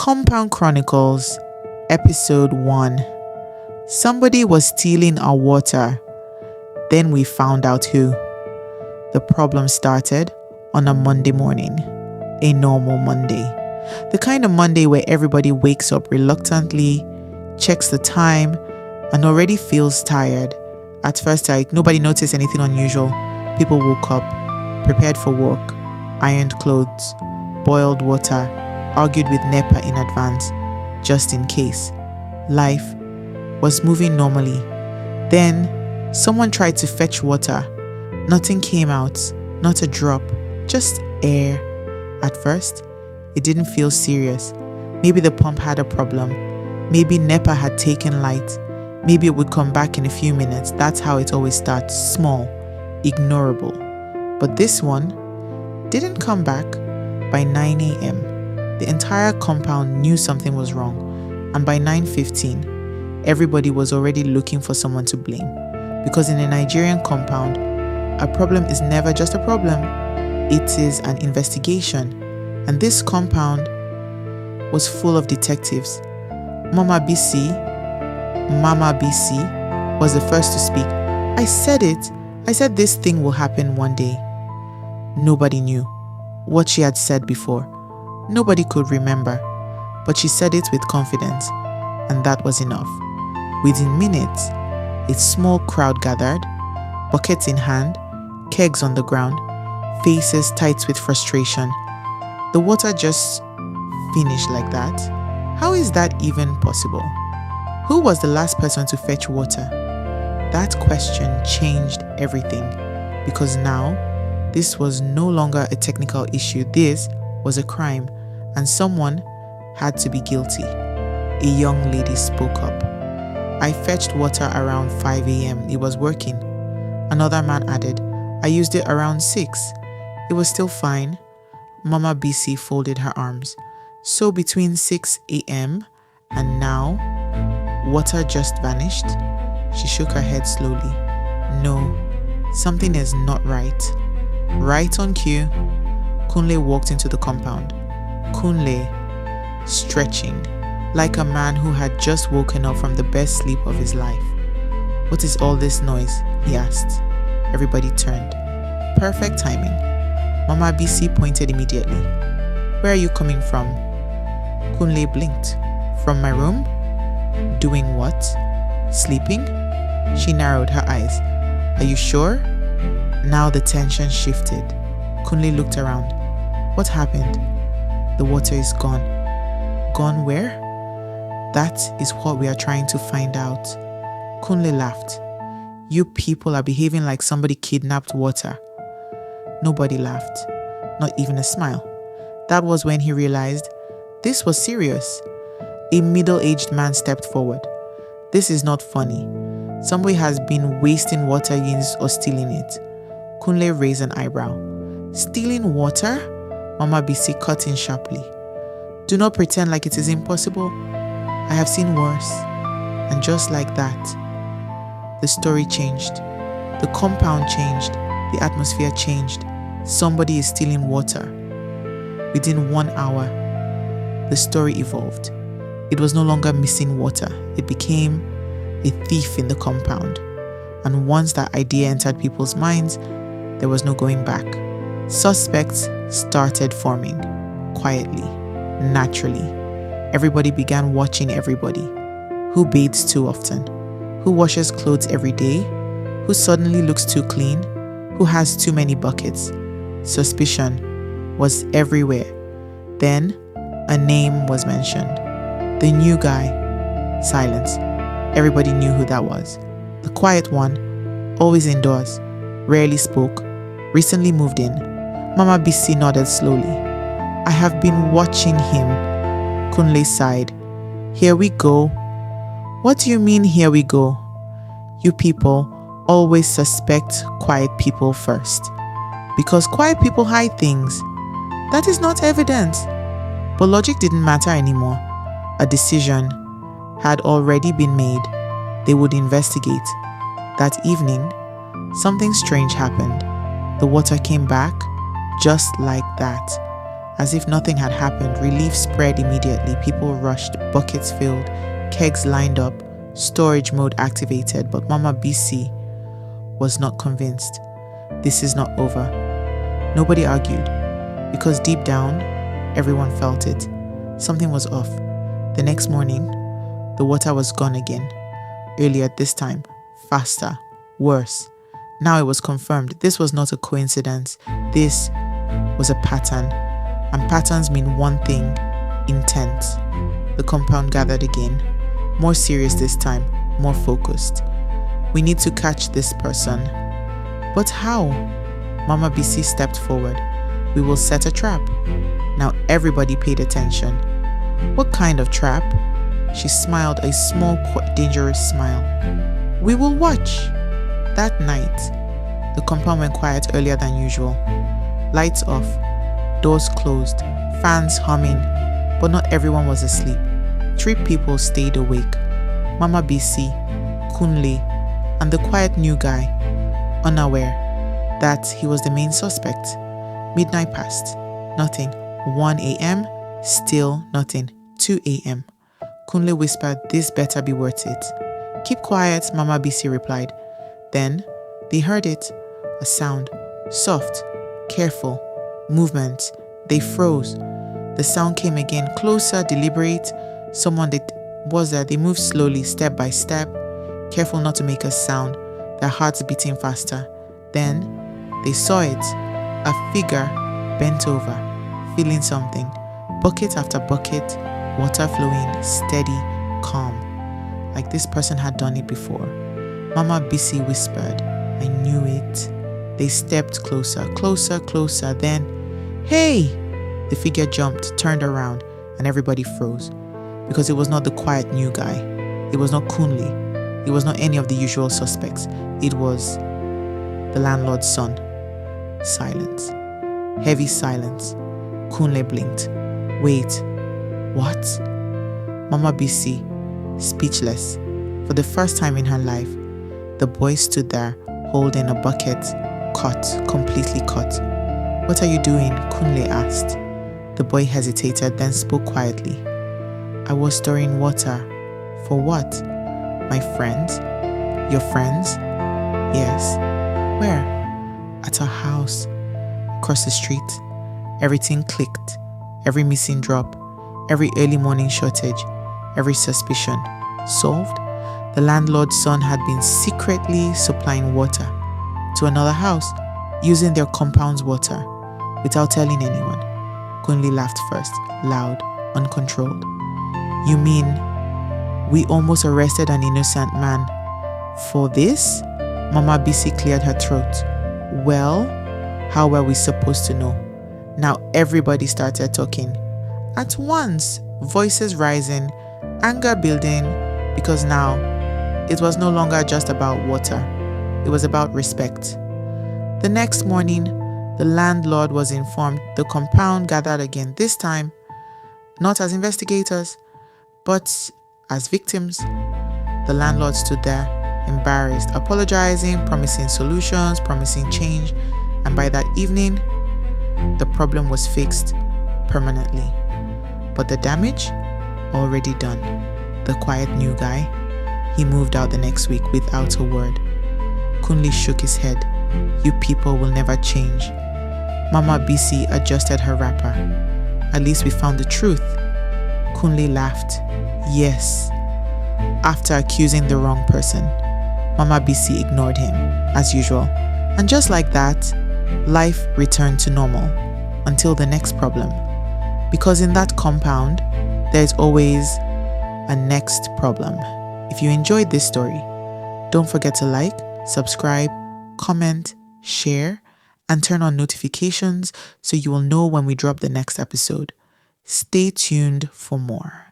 Compound Chronicles, Episode 1. Somebody was stealing our water. Then we found out who. The problem started on a Monday morning, a normal Monday. The kind of Monday where everybody wakes up reluctantly, checks the time, and already feels tired. At first, nobody noticed anything unusual. People woke up, prepared for work, ironed clothes, boiled water, argued with NEPA in advance, just in case. Life was moving normally. Then, someone tried to fetch water. Nothing came out, not a drop, just air. At first, it didn't feel serious. Maybe the pump had a problem. Maybe NEPA had taken light. Maybe it would come back in a few minutes. That's how it always starts, small, ignorable. But this one didn't come back. By 9 a.m., the entire compound knew something was wrong, and by 9:15, everybody was already looking for someone to blame. Because in a Nigerian compound, a problem is never just a problem, it is an investigation. And this compound was full of detectives. Mama BC was the first to speak. I said it. I said this thing will happen one day. Nobody knew what she had said before. Nobody could remember, but she said it with confidence, and that was enough. Within minutes, a small crowd gathered, buckets in hand, kegs on the ground, faces tight with frustration. The water just finished like that? How is that even possible? Who was the last person to fetch water? That question changed everything, because now this was no longer a technical issue. This was a crime, and someone had to be guilty. A young lady spoke up. I fetched water around 5 a.m. It was working. Another man added, I used it around 6. It was still fine. Mama BC folded her arms. So between 6 a.m. and now, water just vanished? She shook her head slowly. No, something is not right. Right on cue, Kunle walked into the compound. Kunle, stretching, like a man who had just woken up from the best sleep of his life. What is all this noise? He asked. Everybody turned. Perfect timing. Mama BC pointed immediately. Where are you coming from? Kunle blinked. From my room? Doing what? Sleeping? She narrowed her eyes. Are you sure? Now the tension shifted. Kunle looked around. What happened? The water is gone. Gone where? That is what we are trying to find out. Kunle laughed. You people are behaving like somebody kidnapped water. Nobody laughed. Not even a smile. That was when he realized this was serious. A middle-aged man stepped forward. This is not funny. Somebody has been wasting water use or stealing it. Kunle raised an eyebrow. Stealing water? Mama BC cut in sharply. Do not pretend like it is impossible. I have seen worse. And just like that, the story changed. The compound changed. The atmosphere changed. Somebody is stealing water. Within 1 hour, the story evolved. It was no longer missing water. It became a thief in the compound. And once that idea entered people's minds, there was no going back. Suspects started forming, quietly, naturally. Everybody began watching everybody. Who bathes too often? Who washes clothes every day? Who suddenly looks too clean? Who has too many buckets? Suspicion was everywhere. Then, a name was mentioned. The new guy. Silence. Everybody knew who that was. The quiet one, always indoors, rarely spoke, recently moved in. Mama BC nodded slowly. I have been watching him. Kunle sighed. Here we go. What do you mean, here we go? You people always suspect quiet people first. Because quiet people hide things. That is not evidence. But logic didn't matter anymore. A decision had already been made. They would investigate. That evening, something strange happened. The water came back, just like that. As if nothing had happened, relief spread immediately. People rushed, buckets filled, kegs lined up, storage mode activated, but Mama BC was not convinced. This is not over. Nobody argued, because deep down, everyone felt it. Something was off. The next morning, the water was gone again. Earlier this time, faster, worse. Now it was confirmed. This was not a coincidence. This was a pattern. And patterns mean one thing: intent. The compound gathered again. More serious this time, more focused. We need to catch this person. But how? Mama BC stepped forward. We will set a trap. Now everybody paid attention. What kind of trap? She smiled, a small, dangerous smile. We will watch. That night, the compound went quiet earlier than usual. Lights off, doors closed, fans humming, but not everyone was asleep. 3 people stayed awake: Mama BC, Kunle, and the quiet new guy, unaware that he was the main suspect. Midnight passed, nothing. 1 a.m., still nothing. 2 a.m. Kunle whispered, "This better be worth it." "Keep quiet," Mama BC replied. Then they heard it, a sound, soft, careful, movement. They froze. The sound came again, closer, deliberate. Someone that was there. They moved slowly, step by step, careful not to make a sound, their hearts beating faster. Then they saw it, a figure bent over, feeling something. Bucket after bucket, water flowing, steady, calm, like this person had done it before. Mama BC whispered, "I knew it." They stepped closer, closer, closer. Then, "Hey!" The figure jumped, turned around, and everybody froze. Because it was not the quiet new guy. It was not Kunle. It was not any of the usual suspects. It was the landlord's son. Silence. Heavy silence. Kunle blinked. Wait. What? Mama BC, speechless. For the first time in her life, the boy stood there, holding a bucket, cut, completely cut. "What are you doing?" Kunle asked. The boy hesitated, then spoke quietly. "I was storing water." "For what?" "My friends." "Your friends?" "Yes." "Where?" "At our house, across the street." Everything clicked. Every missing drop, every early morning shortage, every suspicion solved. The landlord's son had been secretly supplying water to another house, using their compound's water, without telling anyone. Kunle laughed first, loud, uncontrolled. "You mean we almost arrested an innocent man for this?" Mama BC cleared her throat. "Well, how were we supposed to know?" Now everybody started talking. At once, voices rising, anger building, because now it was no longer just about water. It was about respect. The next morning, the landlord was informed. The compound gathered again, this time not as investigators, but as victims. The landlord stood there, embarrassed, apologizing, promising solutions, promising change, and by that evening, the problem was fixed permanently. But the damage? Already done. The quiet new guy? He moved out the next week without a word. Kunle shook his head. "You people will never change." Mama BC adjusted her wrapper. "At least we found the truth." Kunle laughed. "Yes." After accusing the wrong person, Mama BC ignored him, as usual. And just like that, life returned to normal until the next problem. Because in that compound, there's always a next problem. If you enjoyed this story, don't forget to like, subscribe, comment, share, and turn on notifications so you will know when we drop the next episode. Stay tuned for more.